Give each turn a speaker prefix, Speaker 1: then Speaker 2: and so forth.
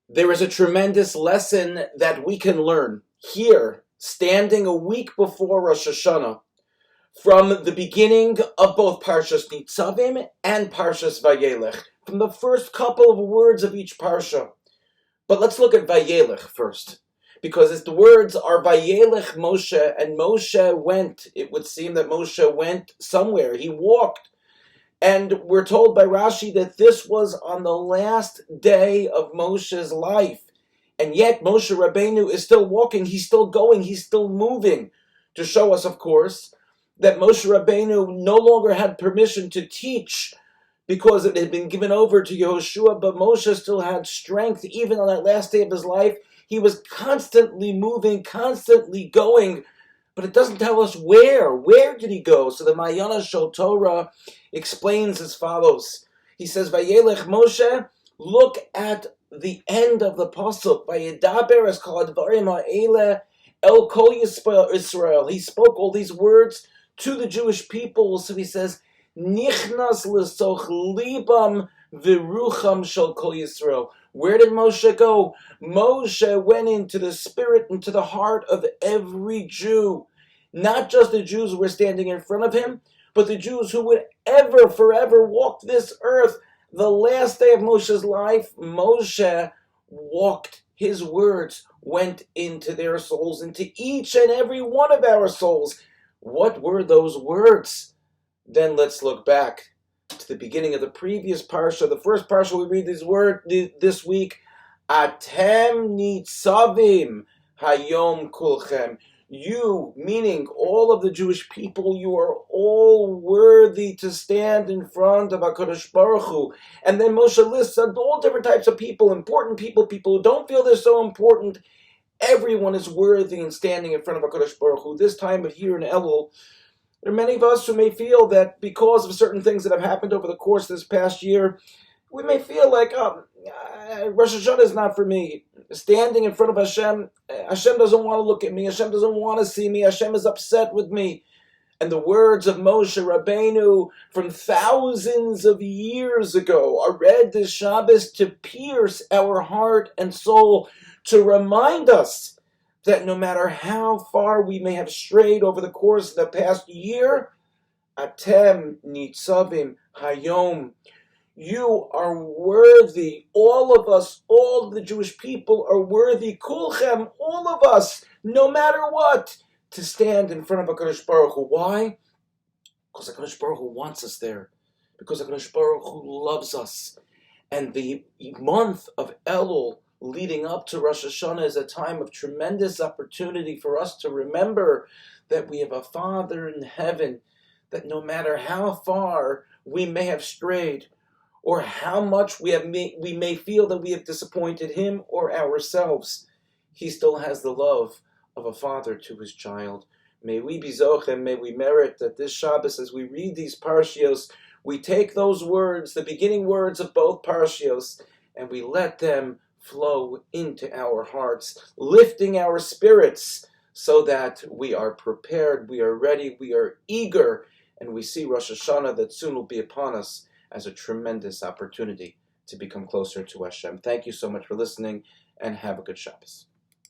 Speaker 1: There is a tremendous lesson that we can learn here, standing a week before Rosh Hashanah, from the beginning of both Parshas Nitzavim and Parshas Vayelech, from the first couple of words of each Parsha. But let's look at Vayelech first, because as the words are Vayelech Moshe, and Moshe went. It would seem that Moshe went somewhere. He walked. And we're told by Rashi that this was on the last day of Moshe's life. And yet Moshe Rabbeinu is still walking, he's still going, he's still moving, to show us, of course, that Moshe Rabbeinu no longer had permission to teach because it had been given over to Yehoshua, but Moshe still had strength. Even on that last day of his life, he was constantly moving, constantly going, but it doesn't tell us where. Where did he go? So the Mayana Shel Torah explains as follows. He says, Vayelech Moshe, look at the end of the pasuk. Vayedaber es kol hadvarim ha'ele el kol Yisrael. He spoke all these words to the Jewish people. So he says, Nichnas l'soch libam v'rucham shel kol Yisrael. Where did Moshe go? Moshe went into the spirit, into the heart of every Jew. Not just the Jews who were standing in front of him, but the Jews who would ever, forever walk this earth. The last day of Moshe's life, Moshe walked. His words went into their souls, into each and every one of our souls. What were those words? Then let's look back to the beginning of the previous parsha. The first parsha we read this week, Atem Nitzavim Hayom Kulchem. You, meaning all of the Jewish people, you are all worthy to stand in front of HaKadosh Baruch Hu. And then Moshe lists all different types of people, important people, people who don't feel they're so important. Everyone is worthy in standing in front of HaKadosh Baruch Hu. This time of year in Elul, there are many of us who may feel that because of certain things that have happened over the course of this past year, we may feel like, Rosh Hashanah is not for me. Standing in front of Hashem, Hashem doesn't want to look at me. Hashem doesn't want to see me. Hashem is upset with me. And the words of Moshe Rabbeinu from thousands of years ago are read this Shabbos to pierce our heart and soul, to remind us that no matter how far we may have strayed over the course of the past year, Atem Nitzavim Hayom, you are worthy. All of us, all of the Jewish people are worthy. Kulchem, all of us, no matter what, to stand in front of HaKadosh Baruch Hu. Why? Because HaKadosh Baruch Hu wants us there. Because HaKadosh Baruch Hu loves us. And the month of Elul leading up to Rosh Hashanah is a time of tremendous opportunity for us to remember that we have a Father in heaven, that no matter how far we may have strayed, or how much we may feel that we have disappointed him or ourselves, he still has the love of a father to his child. May we be zochem, may we merit that this Shabbos, as we read these parshios, we take those words, the beginning words of both parshios, and we let them flow into our hearts, lifting our spirits so that we are prepared, we are ready, we are eager, and we see Rosh Hashanah that soon will be upon us as a tremendous opportunity to become closer to Hashem. Thank you so much for listening, and have a good Shabbos.